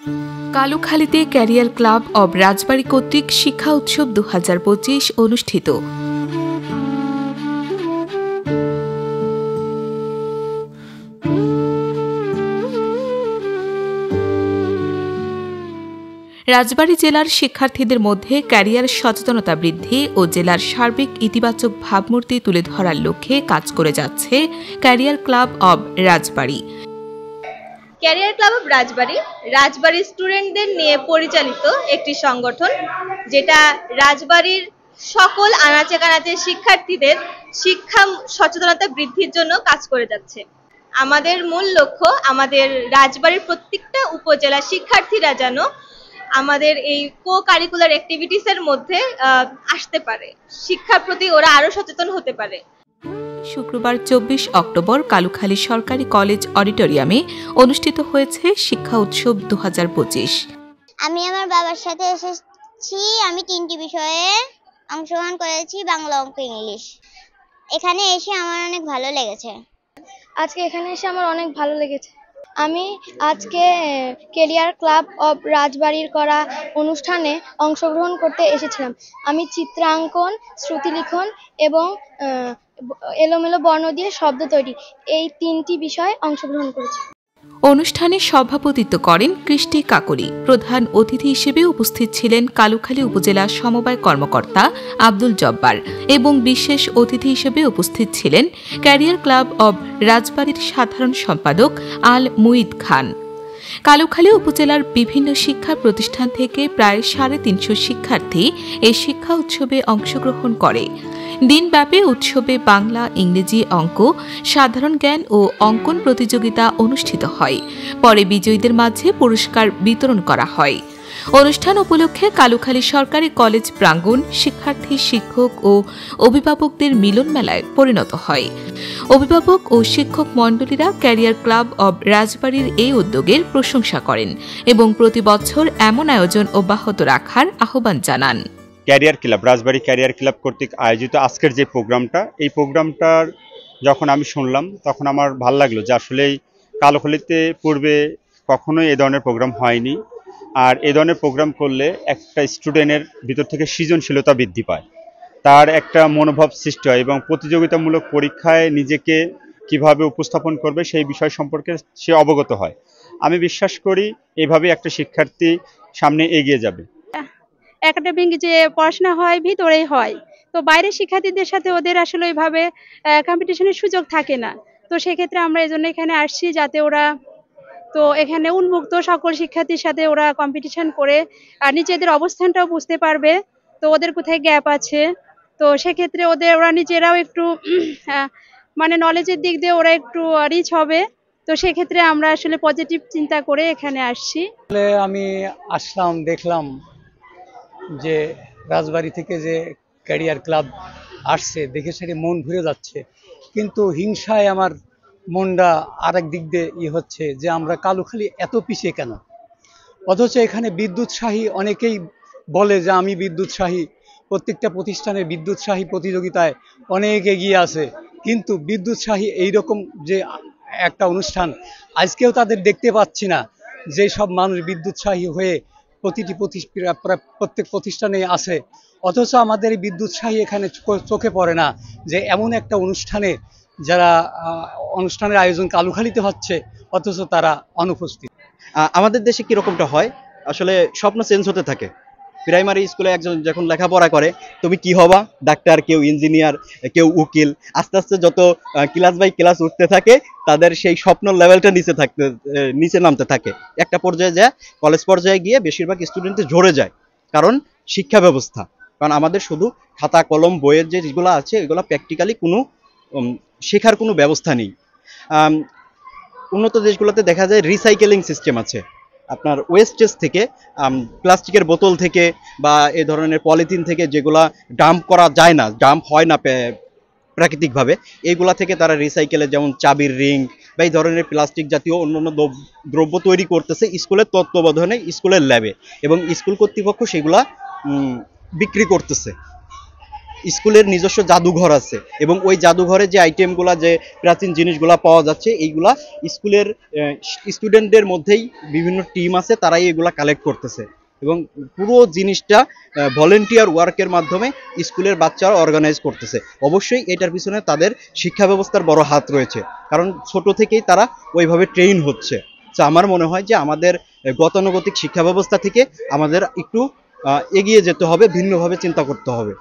কালুখালীতে career club of রাজবাড়ী কর্তৃক শিক্ষা উৎসব 2025 অনুষ্ঠিত। রাজবাড়ী জেলার শিক্ষার্থীদের মধ্যে ক্যারিয়ার সচেতনতা বৃদ্ধি ও জেলার সার্বিক ইতিবাচক ভাবমূর্তি তুলে ধরার লক্ষ্যে কাজ করে যাচ্ছে career club of Rajbari. Career club of Rajbari স্টুডেন্টদের নিয়ে পরিচালিত একটি সংগঠন, যেটা রাজবাড়ীর সকল আনাচে কানাচে শিক্ষার্থীদের শিক্ষা সচেতনতা বৃদ্ধির জন্য কাজ করে যাচ্ছে। আমাদের মূল লক্ষ্য আমাদের রাজবাড়ীর প্রত্যেকটা উপজেলা শিক্ষার্থীরা যেন আমাদের এই কো কারিকুলার অ্যাক্টিভিটিস এর মধ্যে আসতে পারে, শিক্ষার প্রতি ওরা আরো সচেতন হতে পারে। শুক্রবার 24 অক্টোবর কালুখালী সরকারি কলেজ অডিটোরিয়ামে অনুষ্ঠিত হয়েছে শিক্ষা উৎসব 2025। আমি আমার বাবার সাথে এসেছি। আমি 3টি বিষয়ে অংশগ্রহণ করেছি, বাংলা, অঙ্ক, ইংলিশ। এখানে এসে আমার অনেক ভালো লেগেছে। আজকে এখানে এসে আমার অনেক ভালো লেগেছে। আমি আজকে ক্যারিয়ার ক্লাব অব রাজবাড়ীর করা অনুষ্ঠানে অংশগ্রহণ করতে এসেছিলাম। আমি চিত্রাঙ্কন, শ্রুতিলিখন এবং এলোমেলো বর্ণ দিয়ে শব্দ তৈরি, এই 3টি বিষয়ে অংশগ্রহণ করেছি। অনুষ্ঠানে সভাপতিত্ব করেন কৃষ্টি কাকলি। প্রধান অতিথি হিসেবে উপস্থিত ছিলেন কালুখালী উপজেলা সমবায় কর্মকর্তা আব্দুল জব্বার এবং বিশেষ অতিথি হিসেবে উপস্থিত ছিলেন ক্যারিয়ার ক্লাব অব রাজবাড়ীর সাধারণ সম্পাদক আল মুইদ খান। কালুখালী উপজেলার বিভিন্ন শিক্ষা প্রতিষ্ঠান থেকে প্রায় 350 শিক্ষার্থী এই শিক্ষা উৎসবে অংশগ্রহণ করে। দিনব্যাপী উৎসবে বাংলা, ইংরেজি, অঙ্ক, সাধারণ জ্ঞান ও অঙ্কন প্রতিযোগিতা অনুষ্ঠিত হয়। পরে বিজয়ীদের মাঝে পুরস্কার বিতরণ করা হয়। অনুষ্ঠান উপলক্ষে কালুখালী সরকারি কলেজ প্রাঙ্গণ শিক্ষার্থী, শিক্ষক ও অভিভাবকদের মিলন মেলায় পরিণত হয়। অভিভাবক ও শিক্ষক মণ্ডলীরা ক্যারিয়ার ক্লাব অব রাজবাড়ীর এই উদ্যোগের প্রশংসা করেন এবং প্রতি বছর এমন আয়োজন অব্যাহত রাখার আহ্বান জানান। ক্যারিয়ার ক্লাব, রাজবাড়ী ক্যারিয়ার ক্লাব কর্তৃক আয়োজিত আজকের যে প্রোগ্রামটা, এই প্রোগ্রামটার যখন আমি শুনলাম তখন আমার ভালো লাগলো যে আসলেই কালুখালীতে পূর্বে কখনোই এ ধরনের প্রোগ্রাম হয়নি। আর এ ধরনের প্রোগ্রাম করলে একটা স্টুডেন্টের ভিতর থেকে সৃজনশীলতা বৃদ্ধি পায়, তার একটা মনোভাব সৃষ্টি হয় এবং প্রতিযোগিতামূলক পরীক্ষায় নিজেকে কিভাবে উপস্থাপন করবে সেই বিষয় সম্পর্কে সে অবগত হয়। আমি বিশ্বাস করি এভাবে একটা শিক্ষার্থী সামনে এগিয়ে যাবে। একাডেমিক যে পড়াশোনা হয় ভিতরেই হয়, তো বাইরের শিক্ষার্থীদের সাথে ওদের আসলে ওইভাবে কম্পিটিশনের সুযোগ থাকে না। তো সেক্ষেত্রে আমরা এই জন্য এখানে আসছি, যাতে ওরা তো এখানে উন্মুক্ত সকল শিক্ষার্থীর সাথে ওরা কম্পিটিশন করে আর নিজেদের অবস্থানটাও বুঝতে পারবে, তো ওদের কোথায় গ্যাপ আছে। তো সেক্ষেত্রে ওরা নিজেরাও একটু মানে নলেজের দিক দিয়ে ওরা একটু রিচ হবে। তো সেক্ষেত্রে আমরা আসলে পজিটিভ চিন্তা করে এখানে আসছি। আমি আসলাম, দেখলাম যে রাজবাড়ী থেকে যে ক্যারিয়ার ক্লাব আসছে, দেখে সেটা মন ভরে যাচ্ছে। কিন্তু হিংসায় আমার মনটা আরেক দিক দিয়ে হচ্ছে যে আমরা কালুখালী এত পিছিয়ে কেন, অথচ এখানে বিদ্যুৎসাহী অনেকেই বলে যে আমি বিদ্যুৎসাহী, প্রত্যেকটা প্রতিষ্ঠানের বিদ্যুৎসাহী প্রতিযোগিতায় অনেক এগিয়ে আছে। কিন্তু বিদ্যুৎসাহী এইরকম যে একটা অনুষ্ঠান আজকেও তাদের দেখতে পাচ্ছি না, যে সব মানুষ বিদ্যুৎসাহী হয়ে প্রত্যেক প্রতিষ্ঠানে আছে। অথচ আমাদের বিদ্যুৎসাহী এখানে চোখে পড়ে না যে এমন একটা অনুষ্ঠানে যারা অনুষ্ঠানের আয়োজন কালুখালীতে হচ্ছে, অথচ তারা অনুপস্থিত। আমাদের দেশে কিরকমটা হয়, আসলে স্বপ্ন চেঞ্জ হতে থাকে। প্রাইমারি স্কুলে একজন যখন লেখাপড়া করে, তুমি কি হবা, ডাক্তার, কেউ ইঞ্জিনিয়ার, কেউ উকিল। আস্তে আস্তে যত ক্লাস বাই ক্লাস উঠতে থাকে, তাদের সেই স্বপ্ন লেভেলটা নিচে নামতে থাকে। একটা পর্যায়ে যায়, কলেজ পর্যায়ে গিয়ে বেশিরভাগ স্টুডেন্টদের ঝরে যায়, কারণ শিক্ষা ব্যবস্থা। কারণ আমাদের শুধু খাতা কলম বইয়ের যেগুলো আছে, এগুলো প্র্যাকটিক্যালি কোনো শেখার কোনো ব্যবস্থা নেই। উন্নত দেশগুলোতে দেখা যায় রিসাইকেলিং সিস্টেম আছে। আপনার ওয়েস্টেজ থেকে, প্লাস্টিকের বোতল থেকে বা এই ধরনের পলিথিন থেকে যেগুলা ডাম্প করা যায় না, ডাম্প হয় না প্রাকৃতিকভাবে, এইগুলা থেকে তারা রিসাইকেলে, যেমন চাবির রিং বা এই ধরনের প্লাস্টিক জাতীয় অন্যান্য দ্রব্য তৈরি করতেছে স্কুলের তত্ত্বাবধানে, স্কুলের ল্যাবে, এবং স্কুল কর্তৃপক্ষ সেগুলা বিক্রি করতেছে। স্কুলের নিজস্ব জাদুঘর আছে এবং ওই জাদুঘরে যে আইটেমগুলা, যে প্রাচীন জিনিসগুলা পাওয়া যাচ্ছে, এইগুলা স্কুলের স্টুডেন্টদের মধ্যেই বিভিন্ন টিম আছে, তারাই এগুলা কালেক্ট করতেছে এবং পুরো জিনিসটা ভলেন্টিয়ার ওয়ার্কের মাধ্যমে স্কুলের বাচ্চারা অর্গানাইজ করতেছে। অবশ্যই এটার পিছনে তাদের শিক্ষা ব্যবস্থার বড় হাত রয়েছে, কারণ ছোট থেকেই তারা ওইভাবে ট্রেন হচ্ছে। তো আমার মনে হয় যে আমাদের গতানুগতিক শিক্ষা ব্যবস্থা থেকে আমাদের একটু এগিয়ে যেতে হবে, ভিন্নভাবে চিন্তা করতে হবে।